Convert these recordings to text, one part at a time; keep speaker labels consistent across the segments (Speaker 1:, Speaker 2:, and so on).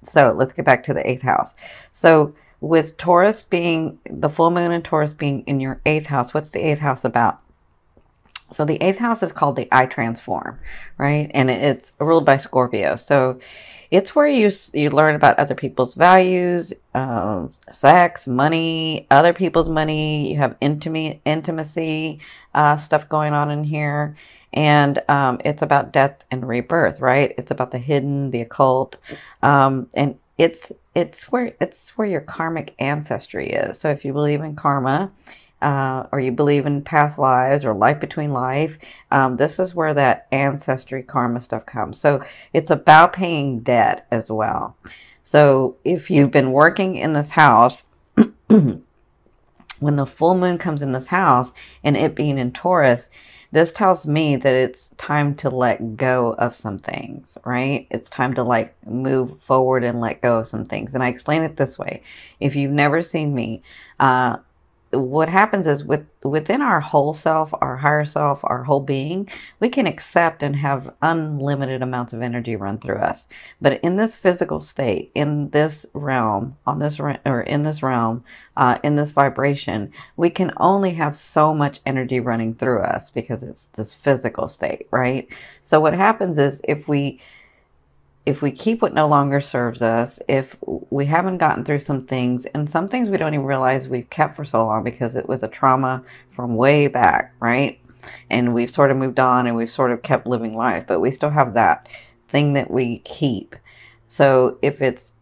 Speaker 1: So let's get back to the eighth house. So with Taurus being the full moon and Taurus being in your eighth house, what's the eighth house about? So the eighth house is called the I transform, right? And it's ruled by Scorpio. So it's where you learn about other people's values, sex, money, other people's money. You have intimacy stuff going on in here. And it's about death and rebirth, right? It's about the hidden, the occult. And it's where your karmic ancestry is. So if you believe in karma, or you believe in past lives or life between life, this is where that ancestry karma stuff comes. So it's about paying debt as well. So if you've been working in this house, when the full moon comes in this house and it being in Taurus, this tells me that it's time to let go of some things, right? It's time to like move forward and let go of some things. And I explain it this way. If you've never seen me, what happens is within our whole self, our higher self, our whole being, we can accept and have unlimited amounts of energy run through us. But in this physical state, in this realm, in this vibration, we can only have so much energy running through us because it's this physical state, right? So what happens is if we keep what no longer serves us, if we haven't gotten through some things, and some things we don't even realize we've kept for so long because it was a trauma from way back, right? And we've sort of moved on and we've sort of kept living life, but we still have that thing that we keep. So if it's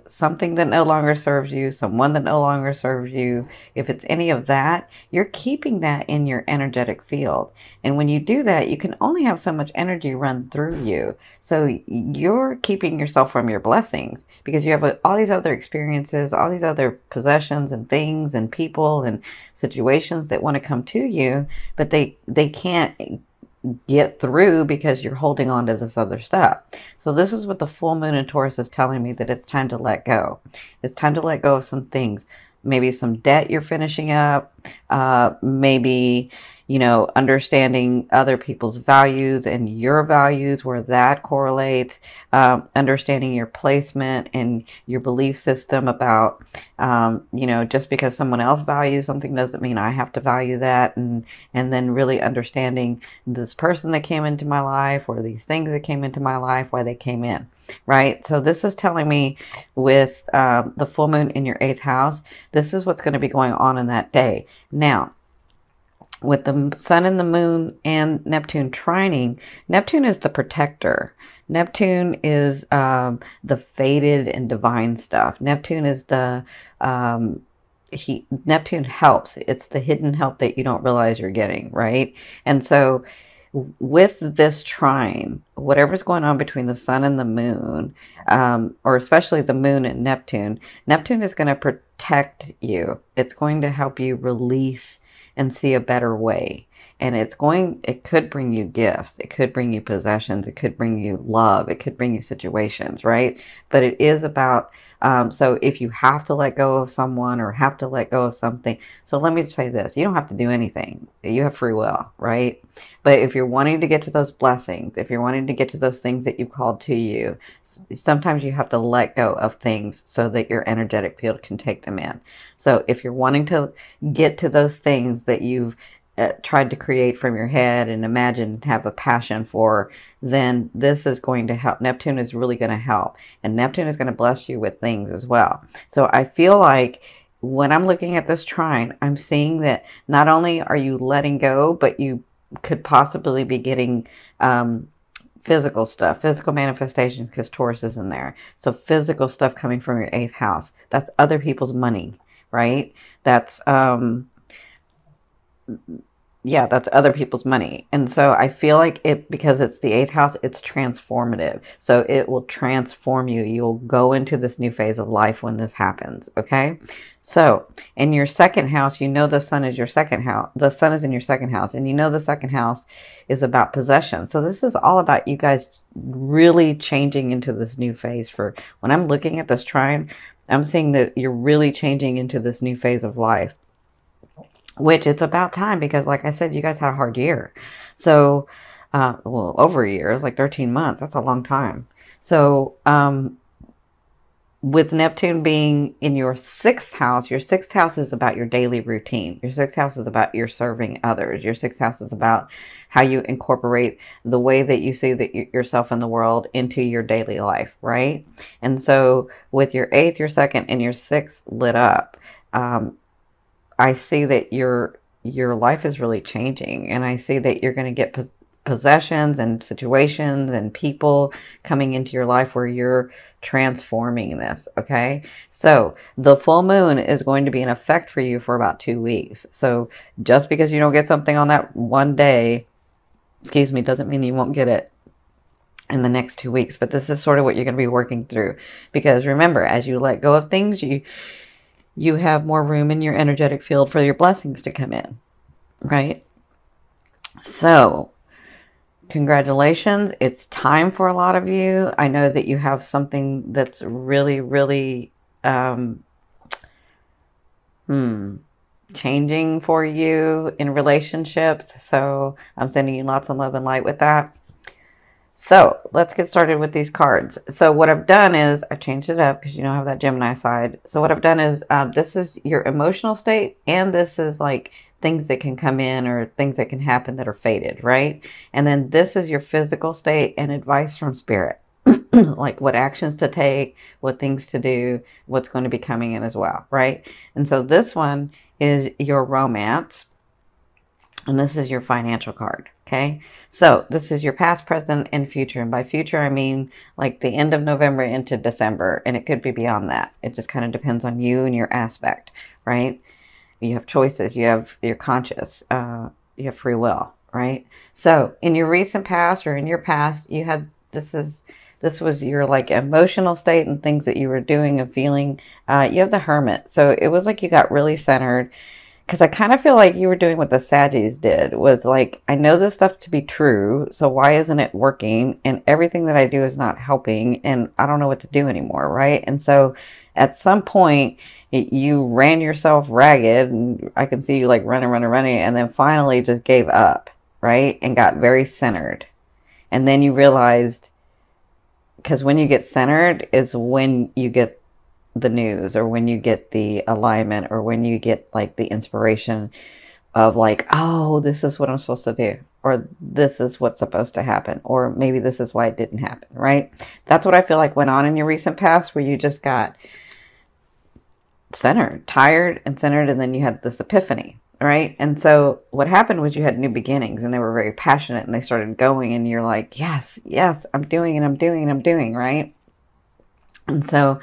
Speaker 1: something that no longer serves you, someone that no longer serves you, if it's any of that, you're keeping that in your energetic field. And when you do that, you can only have so much energy run through you. So you're keeping yourself from your blessings because you have all these other experiences, all these other possessions and things and people and situations that want to come to you, but they can't get through because you're holding on to this other stuff. So this is what the full moon in Taurus is telling me, that it's time to let go. It's time to let go of some things. Maybe some debt you're finishing up. Maybe, understanding other people's values and your values, where that correlates. Understanding your placement and your belief system about, just because someone else values something doesn't mean I have to value that. And then really understanding this person that came into my life or these things that came into my life, why they came in. Right? So this is telling me with the full moon in your eighth house, this is what's going to be going on in that day. Now, with the sun and the moon and Neptune trining, Neptune is the protector. Neptune is the fated and divine stuff. Neptune is Neptune helps. It's the hidden help that you don't realize you're getting, right? And so with this trine, whatever's going on between the sun and the moon, or especially the moon and Neptune is going to protect you. It's going to help you release and see a better way. And it could bring you gifts. It could bring you possessions. It could bring you love. It could bring you situations, right? But it is about, so if you have to let go of someone or have to let go of something, so let me say this, you don't have to do anything. You have free will, right? But if you're wanting to get to those blessings, if you're wanting to get to those things that you've called to you, sometimes you have to let go of things so that your energetic field can take them in. So if you're wanting to get to those things that you've tried to create from your head and imagine and have a passion for, then this is going to help. Neptune is really going to help. And Neptune is going to bless you with things as well. So I feel like when I'm looking at this trine, I'm seeing that not only are you letting go, but you could possibly be getting physical stuff, physical manifestations, because Taurus is in there. So physical stuff coming from your eighth house. That's other people's money, right? That's that's other people's money. And so I feel like because it's the eighth house, it's transformative. So it will transform you. You'll go into this new phase of life when this happens. Okay. So in your second house, the sun is your second house. The sun is in your second house, and the second house is about possession. So this is all about you guys really changing into this new phase. For when I'm looking at this trine, I'm seeing that you're really changing into this new phase of life. Which it's about time, because like I said, you guys had a hard year. So, over a year, it's like 13 months. That's a long time. So, with Neptune being in your 6th house, your 6th house is about your daily routine. Your 6th house is about your serving others. Your 6th house is about how you incorporate the way that you see that yourself in the world into your daily life, right? And so with your 8th, your 2nd, and your 6th lit up, I see that your life is really changing, and I see that you're going to get possessions and situations and people coming into your life where you're transforming this. Okay, so the full moon is going to be in effect for you for about 2 weeks. So just because you don't get something on that one day, excuse me, doesn't mean you won't get it in the next 2 weeks. But this is sort of what you're going to be working through, because remember, as you let go of things, you have more room in your energetic field for your blessings to come in, right? So congratulations. It's time for a lot of you. I know that you have something that's really, really changing for you in relationships. So I'm sending you lots of love and light with that. So let's get started with these cards. So what I've done is I've changed it up because you don't have that Gemini side. So what I've done is this is your emotional state, and this is like things that can come in or things that can happen that are fated, right? And then this is your physical state and advice from spirit, like what actions to take, what things to do, what's going to be coming in as well, right? And so this one is your romance, and this is your financial card. Okay, so this is your past, present, and future. And by future, I mean like the end of November into December. And it could be beyond that. It just kind of depends on you and your aspect, right? You have choices. You're conscious. You have free will, right? So in your recent past or in your past, you had, this was your like emotional state and things that you were doing and feeling. You have the Hermit. So it was like you got really centered. Because I kind of feel like you were doing what the Saggies did, was like, I know this stuff to be true, so why isn't it working? And everything that I do is not helping, and I don't know what to do anymore, right? And so at some point, you ran yourself ragged, and I can see you like running, and then finally just gave up, right? And got very centered. And then you realized, because when you get centered is when you get the news, or when you get the alignment, or when you get like the inspiration of like, oh, this is what I'm supposed to do, or this is what's supposed to happen, or maybe this is why it didn't happen, right? That's what I feel like went on in your recent past, where you just got centered, tired and centered, and then you had this epiphany, right? And so what happened was you had new beginnings, and they were very passionate, and they started going, and you're like, yes, I'm doing it, I'm doing, right? And so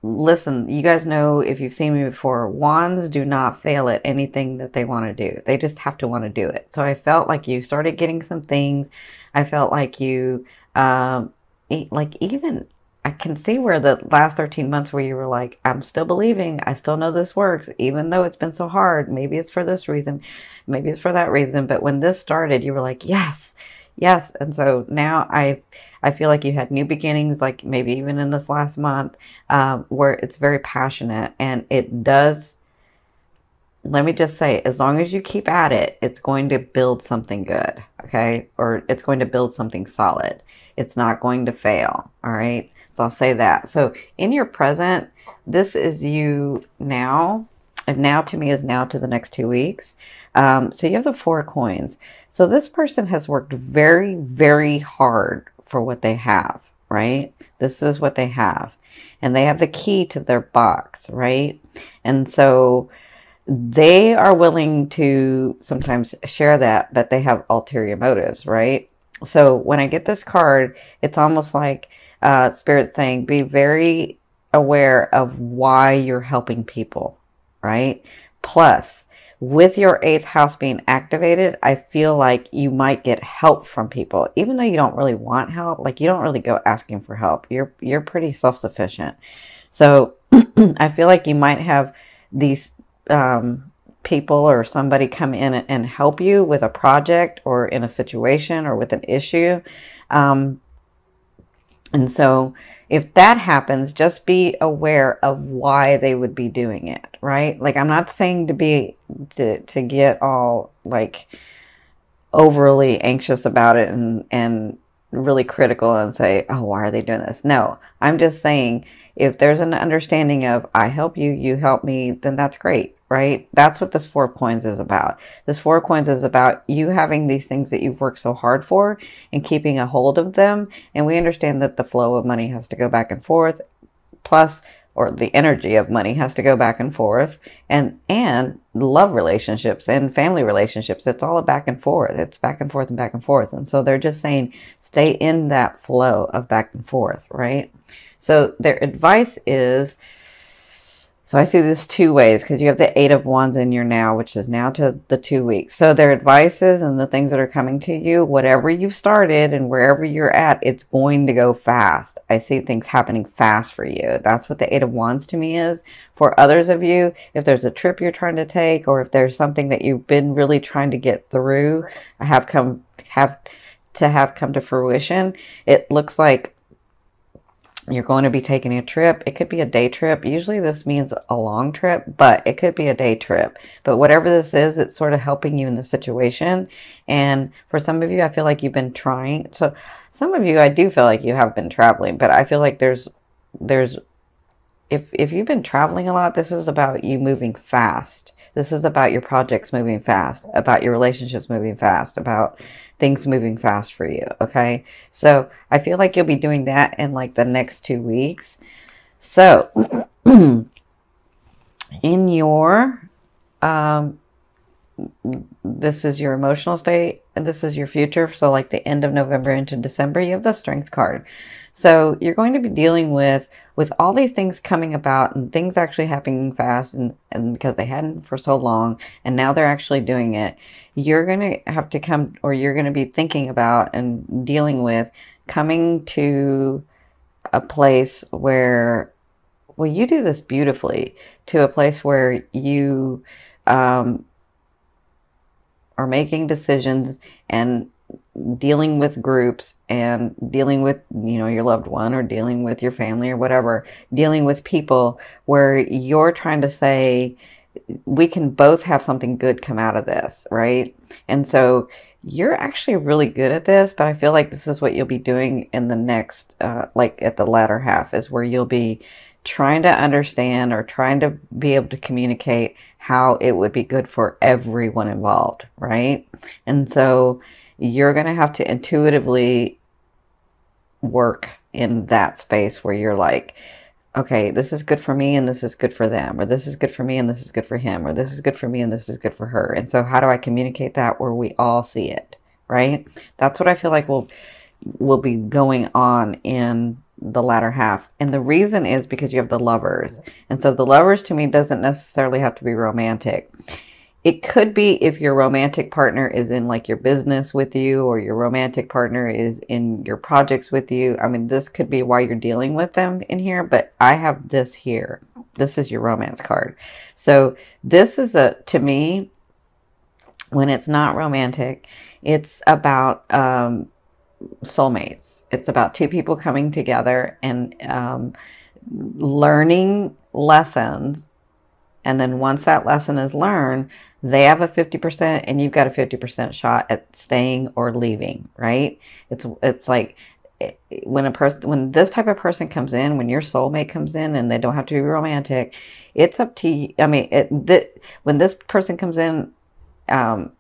Speaker 1: listen, you guys know, if you've seen me before, wands do not fail at anything that they want to do. They just have to want to do it. So I felt like you started getting some things. I felt like you, like even, I can see where the last 13 months where you were like, I'm still believing, I still know this works, even though it's been so hard. Maybe it's for this reason, maybe it's for that reason. But when this started, you were like, yes. And so now I feel like you had new beginnings, like maybe even in this last month, where it's very passionate, and it does, let me just say, as long as you keep at it, it's going to build something good, okay? Or it's going to build something solid. It's not going to fail, all right? So I'll say that. So in your present, this is you now. And now to me is now to the next 2 weeks. So you have the 4 of coins. So this person has worked very, very hard for what they have, right? This is what they have. And they have the key to their box, right? And so they are willing to sometimes share that, but they have ulterior motives, right? So when I get this card, it's almost like Spirit saying, be very aware of why you're helping people, right? Plus, with your 8th house being activated, I feel like you might get help from people, even though you don't really want help. Like, you don't really go asking for help. You're pretty self-sufficient. So I feel like you might have these people or somebody come in and help you with a project, or in a situation, or with an issue. And so if that happens, just be aware of why they would be doing it, right? Like, I'm not saying to get all like overly anxious about it and really critical and say, oh, why are they doing this? No, I'm just saying, if there's an understanding of I help you, you help me, then that's great, right? That's what this Four of Coins is about. This Four of Coins is about you having these things that you've worked so hard for and keeping a hold of them. And we understand that the flow of money has to go back and forth, plus, or the energy of money has to go back and forth, and love relationships and family relationships. It's all a back and forth. It's back and forth and back and forth. And so they're just saying, stay in that flow of back and forth, right? So their advice is, so I see this two ways, because you have the Eight of Wands in your now, which is now to the 2 weeks. So their advices and the things that are coming to you, whatever you've started and wherever you're at, it's going to go fast. I see things happening fast for you. That's what the Eight of Wands to me is. For others of you, if there's a trip you're trying to take, or if there's something that you've been really trying to get through, have come to fruition, it looks like you're going to be taking a trip. It could be a day trip. Usually this means a long trip, but it could be a day trip. But whatever this is, it's sort of helping you in the situation. And for some of you, I feel like you've been trying. So some of you, I do feel like you have been traveling, but I feel like if you've been traveling a lot, this is about you moving fast. This is about your projects moving fast, about your relationships moving fast, about things moving fast for you, okay? So I feel like you'll be doing that in like the next 2 weeks. So in your, this is your emotional state, and this is your future. So like the end of November into December, you have the Strength card. So you're going to be dealing with all these things coming about and things actually happening fast, and because they hadn't for so long, and now they're actually doing it, you're going to have to come, or you're going to be thinking about and dealing with coming to a place where, well, you do this beautifully, to a place where you are making decisions and dealing with groups and dealing with, you know, your loved one, or dealing with your family or whatever, dealing with people where you're trying to say, we can both have something good come out of this, right? And so you're actually really good at this, but I feel like this is what you'll be doing in the next, like at the latter half, is where you'll be trying to understand or trying to be able to communicate how it would be good for everyone involved, right? And so you're going to have to intuitively work in that space where you're like, okay, this is good for me and this is good for them, or this is good for me and this is good for him, or this is good for me and this is good for her. And so how do I communicate that where we all see it, right? That's what I feel like will be going on in the latter half. And the reason is because you have the Lovers. And so the Lovers to me doesn't necessarily have to be romantic. It could be if your romantic partner is in like your business with you, or your romantic partner is in your projects with you. I mean, this could be why you're dealing with them in here, but I have this here. This is your romance card. So this is to me, when it's not romantic, it's about soulmates. It's about two people coming together and learning lessons. And then once that lesson is learned, they have a 50% and you've got a 50% shot at staying or leaving, right? It's like when this type of person comes in, when your soulmate comes in, and they don't have to be romantic, it's up to you. I mean, when this person comes in, and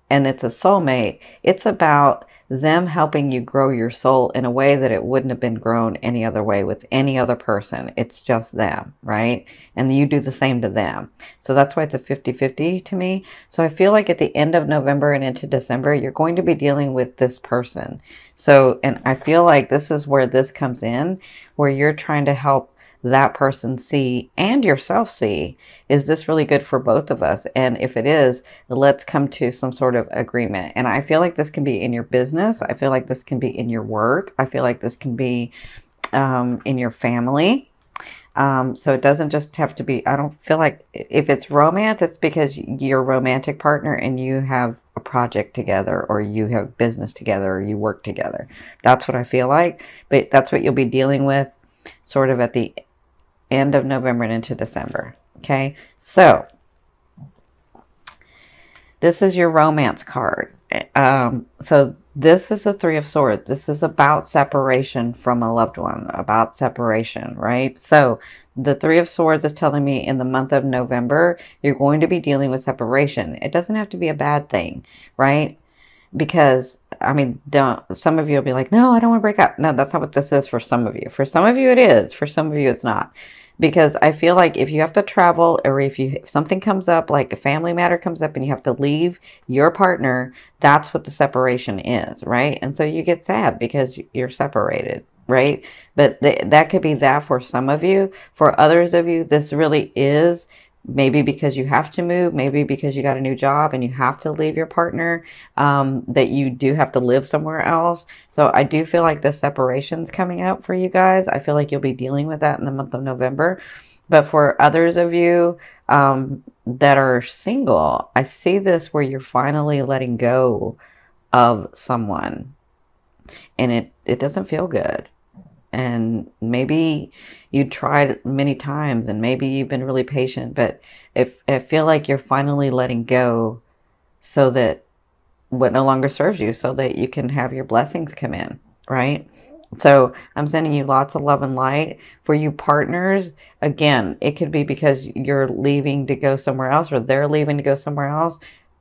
Speaker 1: it's a soulmate, it's about them helping you grow your soul in a way that it wouldn't have been grown any other way with any other person. It's just them, right? And you do the same to them. So that's why it's a 50-50 to me. So I feel like at the end of November and into December, you're going to be dealing with this person. So, and I feel like this is where this comes in, where you're trying to help that person see and yourself see, is this really good for both of us? And if it is, let's come to some sort of agreement. And I feel like this can be in your business. I feel like this can be in your work. I feel like this can be in your family. So it doesn't just have to be, I don't feel like if it's romance, it's because you're a romantic partner and you have a project together, or you have business together, or you work together. That's what I feel like. But that's what you'll be dealing with sort of at the end of November and into December. Okay, so this is your romance card. So This is the Three of Swords. This is about separation from a loved one, about separation, right? So the Three of Swords is telling me in the month of November, you're going to be dealing with separation. It doesn't have to be a bad thing, right? Because, I mean, some of you will be like, no, I don't want to break up. No, that's not what this is for some of you. For some of you, it is. For some of you, it's not. Because I feel like if you have to travel, or if something comes up, like a family matter comes up and you have to leave your partner, that's what the separation is, right? And so you get sad because you're separated, right? But that could be that for some of you. For others of you, this really is maybe because you have to move, maybe because you got a new job and you have to leave your partner, that you do have to live somewhere else. So I do feel like the separation's coming up for you guys. I feel like you'll be dealing with that in the month of November. But for others of you that are single, I see this where you're finally letting go of someone, and it doesn't feel good. And maybe you tried many times and maybe you've been really patient, but if I feel like you're finally letting go so that what no longer serves you, so that you can have your blessings come in, right? So I'm sending you lots of love and light. For you partners, again, it could be because you're leaving to go somewhere else or they're leaving to go somewhere else.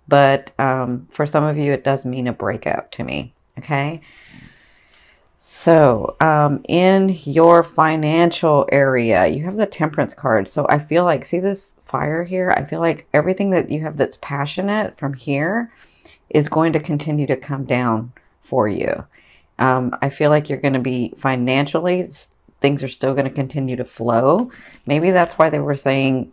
Speaker 1: But for some of you, it does mean a breakup to me, okay? So, in your financial area, you have the Temperance card. So I feel like, see this fire here? I feel like everything that you have that's passionate from here is going to continue to come down for you. I feel like you're going to be financially, things are still going to continue to flow. Maybe that's why they were saying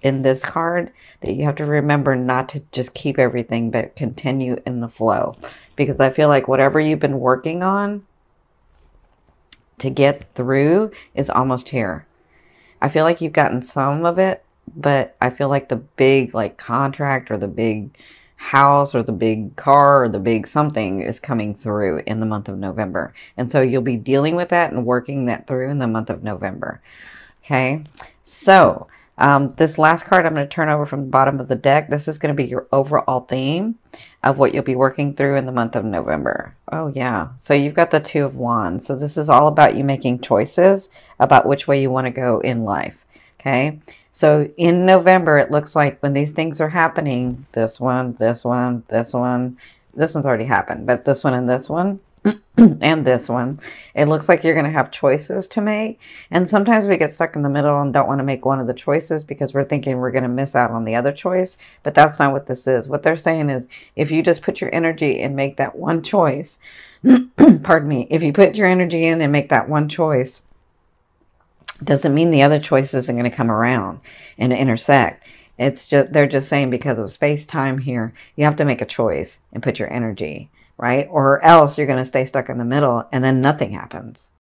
Speaker 1: in this card that you have to remember not to just keep everything, but continue in the flow. Because I feel like whatever you've been working on to get through is almost here. I feel like you've gotten some of it, but I feel like the big like contract or the big house or the big car or the big something is coming through in the month of November. And so you'll be dealing with that and working that through in the month of November. Okay, so this last card I'm going to turn over from the bottom of the deck. This is going to be your overall theme of what you'll be working through in the month of November. Oh, yeah. So you've got the Two of Wands. So this is all about you making choices about which way you want to go in life. Okay. So in November, it looks like when these things are happening, this one, this one, this one, this one's already happened, but this one and this one, and this one, it looks like you're going to have choices to make. And sometimes we get stuck in the middle and don't want to make one of the choices because we're thinking we're going to miss out on the other choice. But that's not what this is. What they're saying is if you just put your energy and make that one choice, pardon me, if you put your energy in and make that one choice, doesn't mean the other choice isn't going to come around and intersect. It's just, they're just saying because of space-time here, you have to make a choice and put your energy, right? Or else you're going to stay stuck in the middle and then nothing happens.